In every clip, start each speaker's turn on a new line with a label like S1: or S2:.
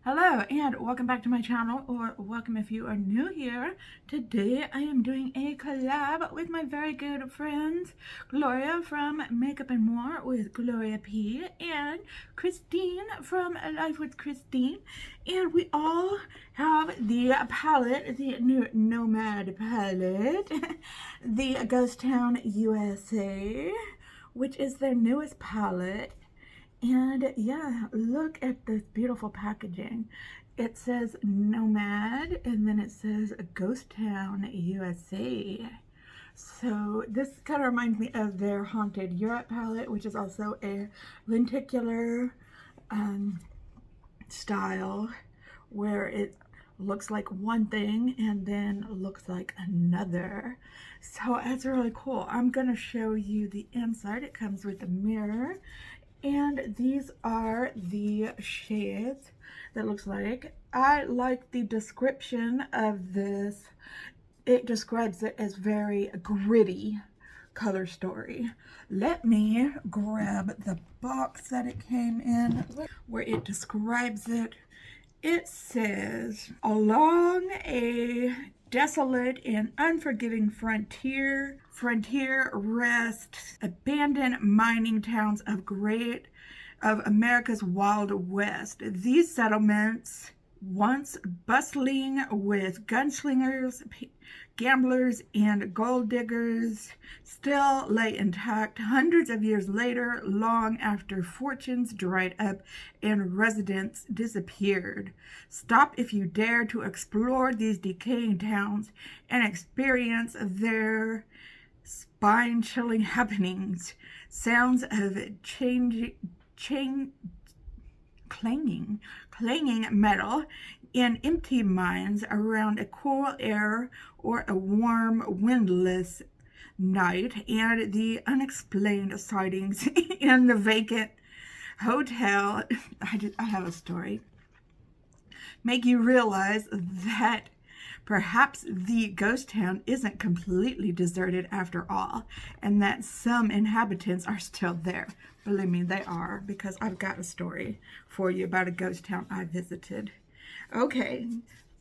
S1: Hello and welcome back to my channel, or welcome if you are new here. Today I am doing a collab with my very good friends Gloria from Makeup and More with Gloria P and Christine from Life with Christine, and we all have the palette, the new Nomad palette, the Ghost Town USA, which is their newest palette. And yeah, look at this beautiful packaging. It says Nomad and then it says Ghost Town USA. So this kind of reminds me of their Haunted Europe palette, which is also a lenticular style where it looks like one thing and then looks like another. So that's really cool. I'm going to show you the inside. It comes with a mirror. And these are the shades that looks like. I like the description of this. It describes it as very gritty color story. Let me grab the box that it came in where it describes it. It says, along a desolate and unforgiving frontier rest abandoned mining towns of America's Wild West. These settlements, once bustling with gunslingers, gamblers, and gold diggers, still lay intact hundreds of years later, long after fortunes dried up and residents disappeared. Stop if you dare to explore these decaying towns and experience their spine-chilling happenings. Sounds of clanging metal in empty mines around a cool air or a warm, windless night, and the unexplained sightings in the vacant hotel. I have a story. Make you realize that perhaps the ghost town isn't completely deserted after all, and that some inhabitants are still there. Believe me, they are, because I've got a story for you about a ghost town I visited. Okay,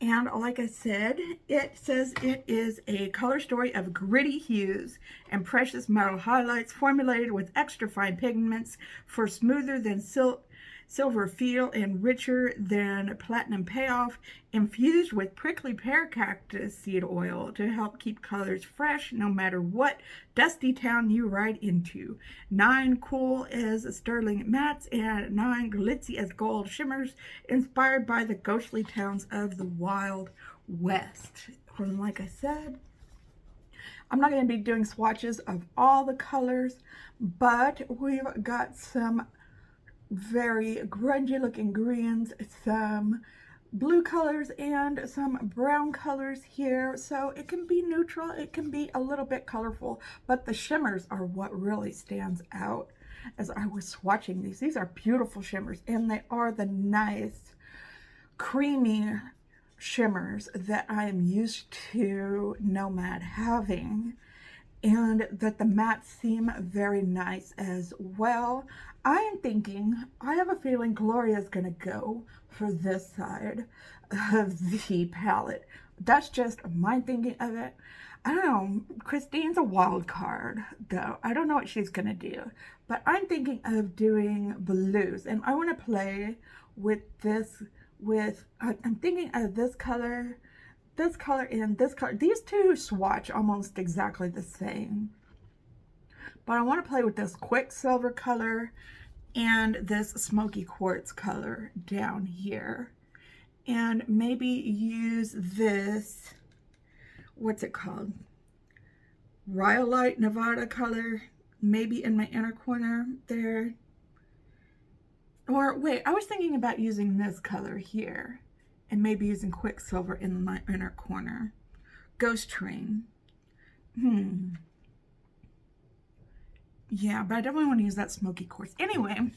S1: and like I said, it says it is a color story of gritty hues and precious metal highlights formulated with extra fine pigments for smoother than silver feel and richer than platinum payoff, infused with prickly pear cactus seed oil to help keep colors fresh no matter what dusty town you ride into. 9 cool as sterling mattes and 9 glitzy as gold shimmers, inspired by the ghostly towns of the Wild West. And like I said, I'm not going to be doing swatches of all the colors, but we've got some very grungy looking greens, some blue colors, and some brown colors here. So it can be neutral, it can be a little bit colorful, but the shimmers are what really stands out as I was swatching these. These are beautiful shimmers, and they are the nice creamy shimmers that I am used to Nomad having, and that the mattes seem very nice as well. I am thinking, I have a feeling Gloria's gonna go for this side of the palette. That's just my thinking of it. I don't know, Christine's a wild card though. I don't know what she's gonna do, but I'm thinking of doing blues, and I wanna play with this, I'm thinking of this color, and this color. These two swatch almost exactly the same, but I want to play with this quicksilver color and this smoky quartz color down here, and maybe use this, what's it called, Rhyolite Nevada color, maybe in my inner corner there. Or wait, I was thinking about using this color here and maybe using quicksilver in my inner corner. Ghost Train. Yeah, but I definitely want to use that smoky quartz. Anyway,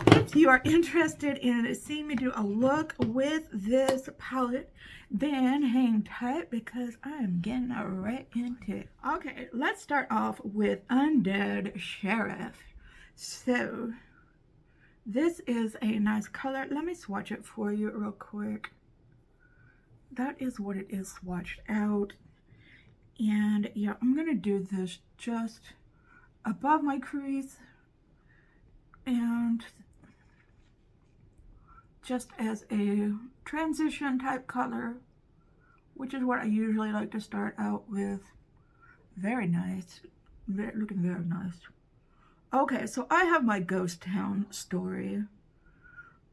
S1: if you are interested in seeing me do a look with this palette, then hang tight because I am getting right into it. Okay, let's start off with Undead Sheriff. So This is a nice color. Let me swatch it for you real quick. That is what it is swatched out. And yeah, I'm gonna do this just above my crease and just as a transition type color, which is what I usually like to start out with. Very nice, looking very nice. Okay, so I have my ghost town story,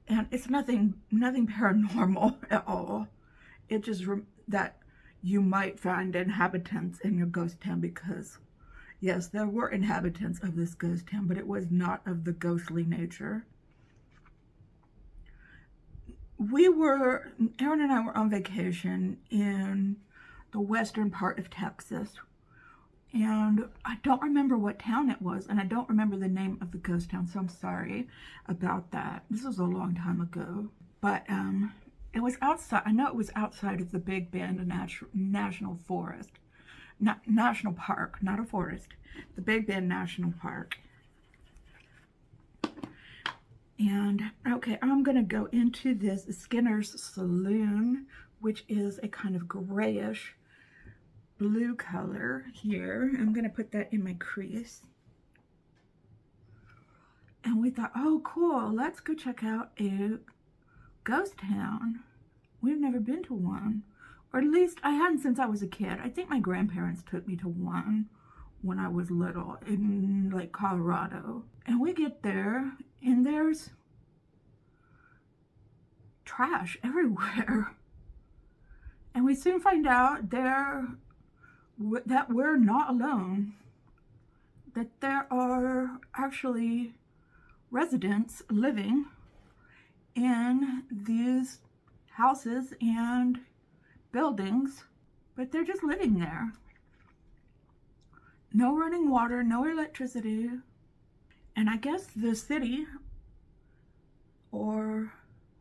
S1: and it's nothing paranormal at all. It just that you might find inhabitants in your ghost town, because yes, there were inhabitants of this ghost town, but it was not of the ghostly nature. Aaron and I were on vacation in the western part of Texas, and I don't remember what town it was, and I don't remember the name of the ghost town, so I'm sorry about that. This was a long time ago, but it was outside. I know it was outside of the Big Bend National Forest, National Park, not a forest. The Big Bend National Park. And okay, I'm gonna go into this Skinner's Saloon, which is a kind of grayish blue color here. I'm gonna put that in my crease. And we thought, oh cool, let's go check out a ghost town. We've never been to one, or at least I hadn't since I was a kid. I think my grandparents took me to one when I was little in like Colorado. And we get there and there's trash everywhere. And we soon find out that we're not alone, that there are actually residents living in these houses and buildings, but they're just living there. No running water, no electricity. And I guess the city or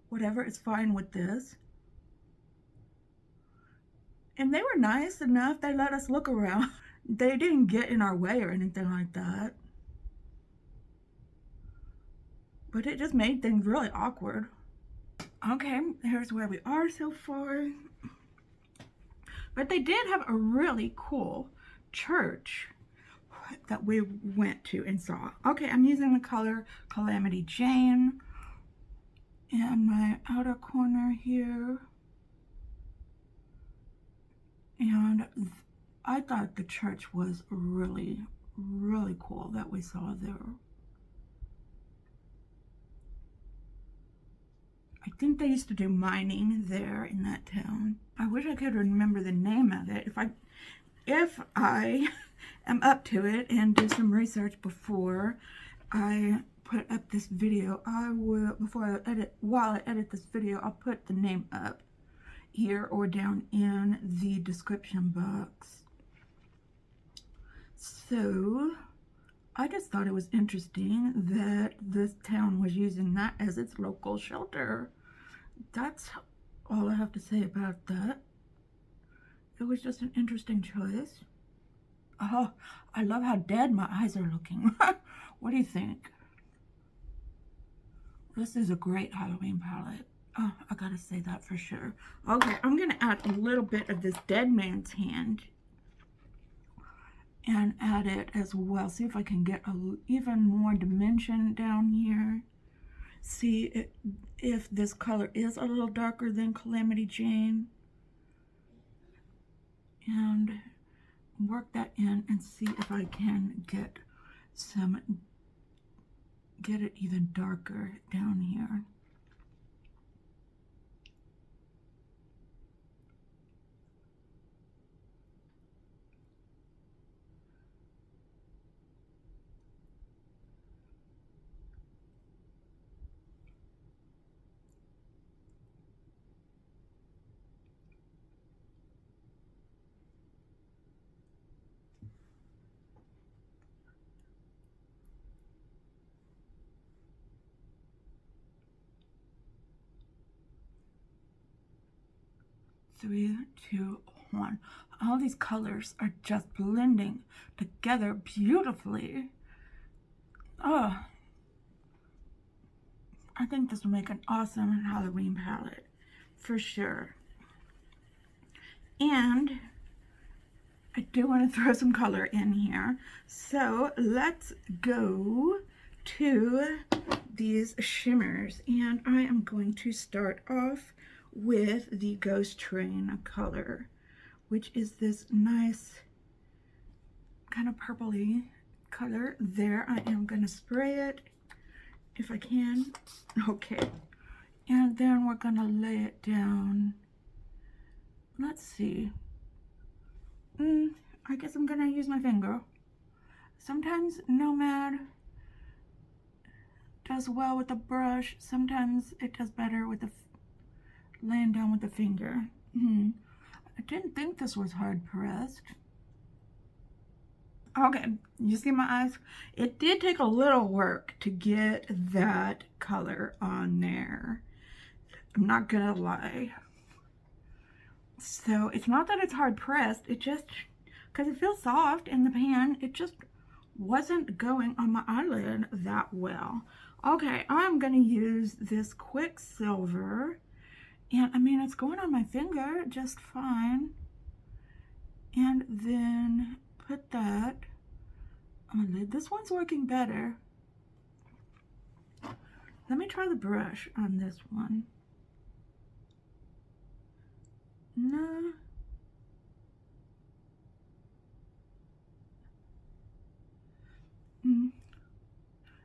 S1: whatever is fine with this. And they were nice enough, they let us look around. They didn't get in our way or anything like that. But it just made things really awkward. Okay, here's where we are so far. But they did have a really cool church that we went to and saw. Okay, I'm using the color Calamity Jane in my outer corner here. And I thought the church was really, really cool that we saw there. I think they used to do mining there in that town. I wish I could remember the name of it. If I am up to it and do some research before I put up this video, while I edit this video, I'll put the name up here or down in the description box. So I just thought it was interesting that this town was using that as its local shelter. That's all I have to say about that. It was just an interesting choice. Oh, I love how dead my eyes are looking. What do you think? This is a great Halloween palette. Oh, I gotta say that for sure. Okay, I'm gonna add a little bit of this Dead Man's Hand and add it as well. See if I can get even more dimension down here. See if this color is a little darker than Calamity Jane. And work that in and see if I can get it even darker down here. Three, two, one. All these colors are just blending together beautifully. Oh, I think this will make an awesome Halloween palette for sure. And I do want to throw some color in here. So let's go to these shimmers. And I am going to start off with the Ghost Train color, which is this nice kind of purpley color. There, I am going to spray it if I can. Okay. And then we're going to lay it down. Let's see. I guess I'm gonna use my finger. Sometimes Nomad does well with the brush. Sometimes it does better with the laying down with the finger. I didn't think this was hard pressed. Okay, you see my eyes? It did take a little work to get that color on there. I'm not gonna lie. So it's not that it's hard pressed, it just, because it feels soft in the pan, it just wasn't going on my eyelid that well. Okay, I'm gonna use this Quicksilver, and I mean, it's going on my finger just fine. And then put that on my lid. This one's working better. Let me try the brush on this one. No.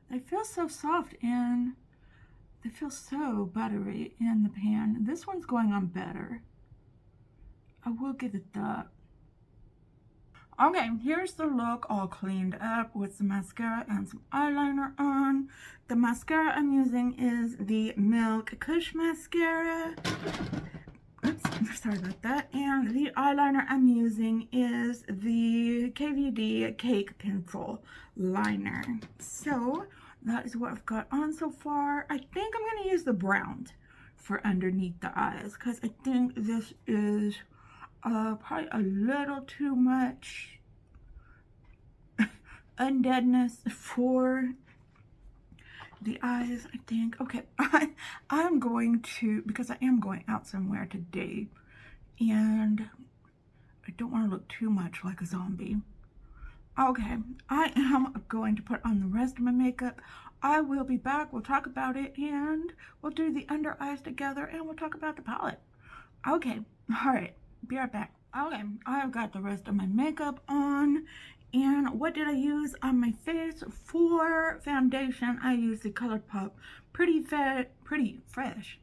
S1: They feel so soft and they feel so buttery in the pan. This one's going on better. I will give it that. Okay, here's the look all cleaned up with some mascara and some eyeliner on. The mascara I'm using is the Milk Kush mascara. Oops, sorry about that. And the eyeliner I'm using is the KVD Cake Pencil Liner. So that is what I've got on so far. I think I'm going to use the brown for underneath the eyes because I think this is probably a little too much undeadness for the eyes, I think. Okay, I'm going to, because I am going out somewhere today, and I don't want to look too much like a zombie. Okay, I am going to put on the rest of my makeup. I will be back. We'll talk about it, and we'll do the under eyes together, and we'll talk about the palette. Okay, all right, be right back. Okay, I've got the rest of my makeup on. And what did I use on my face? For foundation, I used the ColourPop Pretty Fresh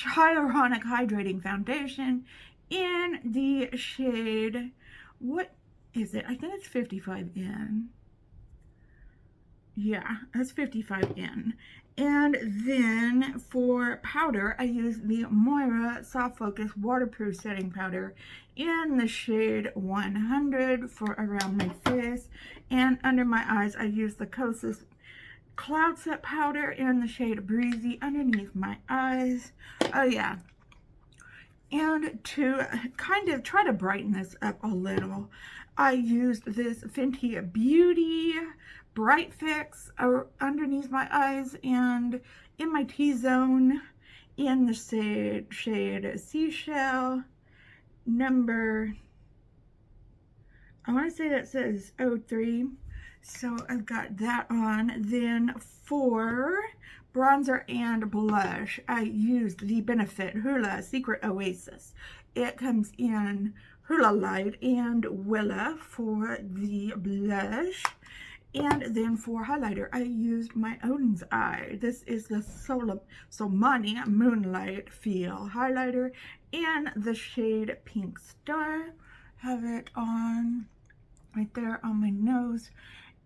S1: Hyaluronic Hydrating Foundation in the shade, what is it? I think it's 55N. Yeah, that's 55N. And then for powder, I used the Moira Soft Focus Waterproof Setting Powder in the shade 100 for around my face. And under my eyes, I used the Kosas Cloud Set Powder in the shade Breezy underneath my eyes. Oh yeah. And to kind of try to brighten this up a little, I used this Fenty Beauty Bright Fix underneath my eyes and in my T-zone in the shade Seashell number, I want to say that says 03. So I've got that on. Then for bronzer and blush, I used the Benefit Hoola Secret Oasis. It comes in Hoola Light and Willa for the blush. And then for highlighter, I used my Odin's Eye. This is the Solmani Moonlight Feel highlighter in the shade Pink Star. Have it on right there on my nose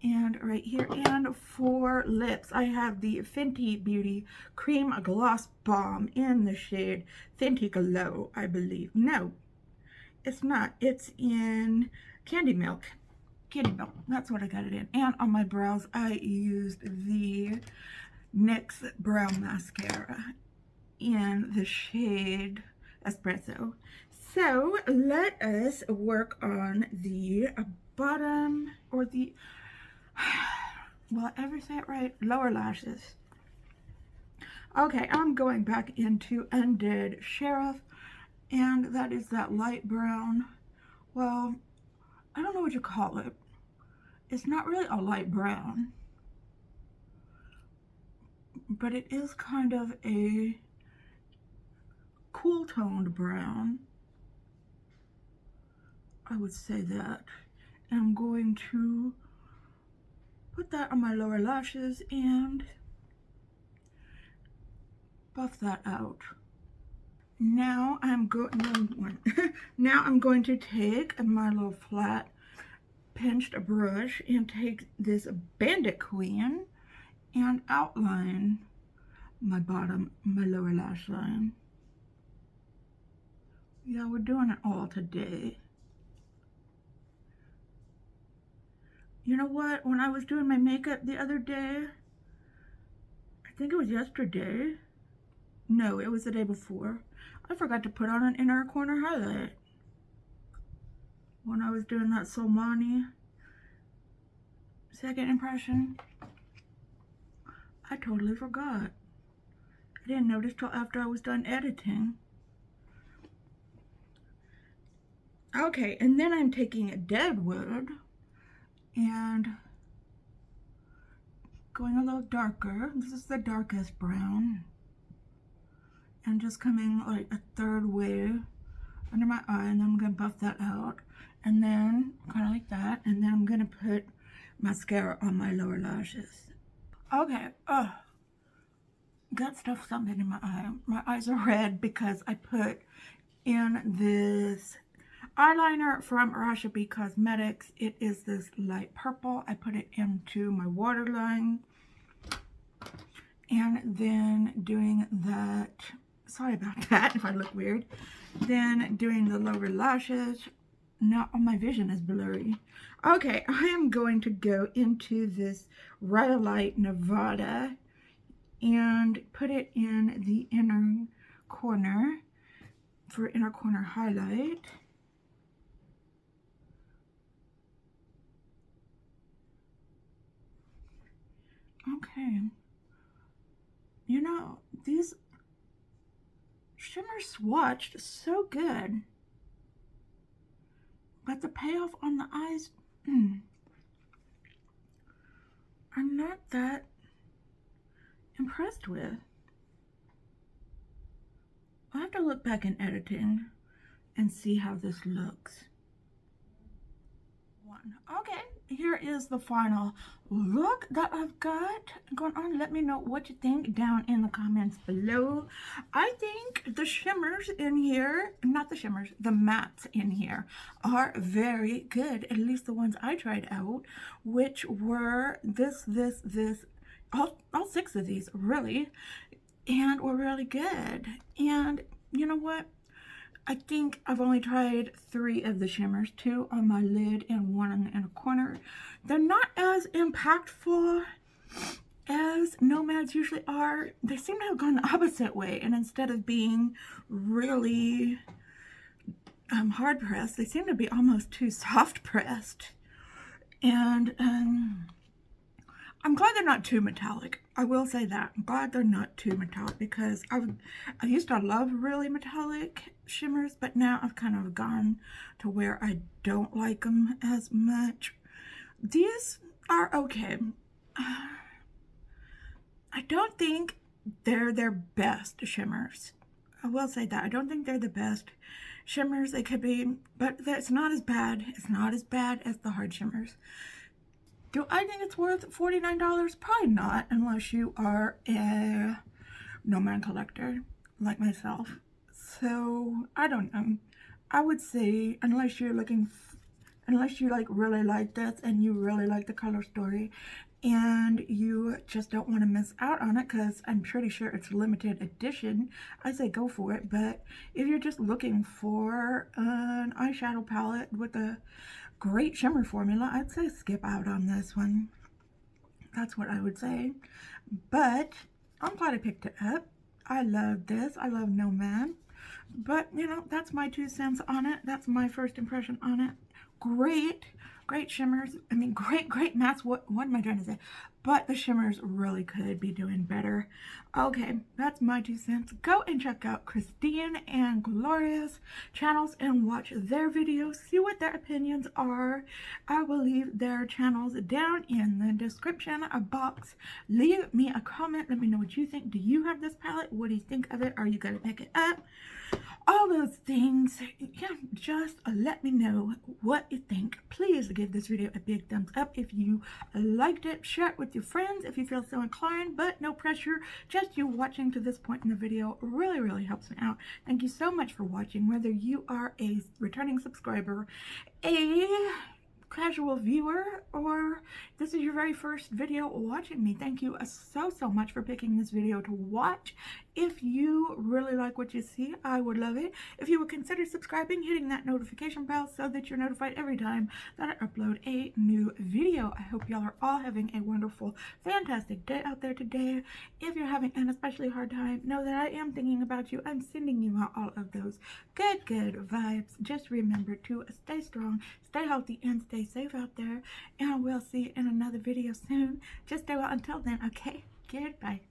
S1: and right here. And for lips, I have the Fenty Beauty Cream Gloss Balm in the shade Fenty Glow, I believe. No, it's not. It's in Candy Milk. That's what I got it in. And on my brows, I used the NYX Brow Mascara in the shade Espresso. So let us work on the bottom, or the, will I ever say it right? Lower lashes. Okay, I'm going back into Undead Sheriff, and that is that light brown. Well, I don't know what you call it. It's not really a light brown, but it is kind of a cool toned brown. I would say that. And I'm going to put that on my lower lashes and buff that out. Now I'm going now I'm going to take my little flat pinched brush and take this Bandit Queen and outline my lower lash line. Yeah, we're doing it all today. You know what? When I was doing my makeup the other day, I think it was yesterday. No, it was the day before. I forgot to put on an inner corner highlight. When I was doing that Solmani second impression, I totally forgot. I didn't notice till after I was done editing. Okay, and then I'm taking a Deadwood and going a little darker. This is the darkest brown. And just coming like a third way under my eye, and then I'm gonna buff that out. And then kind of like that, and then I'm gonna put mascara on my lower lashes. Okay, got stuff something in my eye. My eyes are red because I put in this eyeliner from Rashbi Cosmetics. It is this light purple. I put it into my waterline, and then doing that, sorry about that if I look weird, then doing the lower lashes. Now my vision is blurry. Okay, I am going to go into this Rhyolite Nevada and put it in the inner corner for inner corner highlight. Okay. You know, these shimmers swatched so good, but the payoff on the eyes, I'm not that impressed with. I'll have to look back in editing and see how this looks. Okay, here is the final look that I've got going on. Let me know what you think down in the comments below. I think the shimmers in here, not the shimmers, the mattes in here are very good, at least the ones I tried out, which were all 6 of these really, and were really good. And you know what? I think I've only tried 3 of the shimmers, 2 on my lid and 1 in the inner corner. They're not as impactful as Nomads usually are. They seem to have gone the opposite way, and instead of being really hard pressed, they seem to be almost too soft pressed. And I'm glad they're not too metallic. I will say that. I'm glad they're not too metallic, because I used to love really metallic shimmers, but now I've kind of gone to where I don't like them as much. These are okay. I don't think they're their best shimmers. I will say that. I don't think they're the best shimmers they could be, but it's not as bad. It's not as bad as the hard shimmers. Do I think it's worth $49? Probably not, unless you are a Nomad collector like myself. So I don't know. I would say unless you like really like this and you really like the color story and you just don't want to miss out on it, because I'm pretty sure it's limited edition, I say go for it. But if you're just looking for an eyeshadow palette with a great shimmer formula, I'd say skip out on this one. That's what I would say. But I'm glad I picked it up. I love this. I love Nomad. But, you know, that's my 2 cents on it. That's my first impression on it. Great shimmers. I mean, great mattes. What am I trying to say? but the shimmers really could be doing better. Okay, that's my 2 cents. Go and check out Christine and Gloria's channels and watch their videos, see what their opinions are. I will leave their channels down in the description box. Leave me a comment, let me know what you think. Do you have this palette? What do you think of it? Are you gonna pick it up? All those things. Yeah, just let me know what you think. Please give this video a big thumbs up if you liked it. Share it with your friends if you feel so inclined, but no pressure. Just you watching to this point in the video really helps me out. Thank you so much for watching, whether you are a returning subscriber, a casual viewer, or this is your very first video watching me. Thank you so much for picking this video to watch. If you really like what you see, I would love it if you would consider subscribing, hitting that notification bell so that you're notified every time that I upload a new video. I hope y'all are all having a wonderful, fantastic day out there today. If you're having an especially hard time, know that I am thinking about you. I'm sending you out all of those good vibes. Just remember to stay strong, stay healthy, and stay safe out there, and we'll see you in another video soon. Just stay well until then, okay? Goodbye.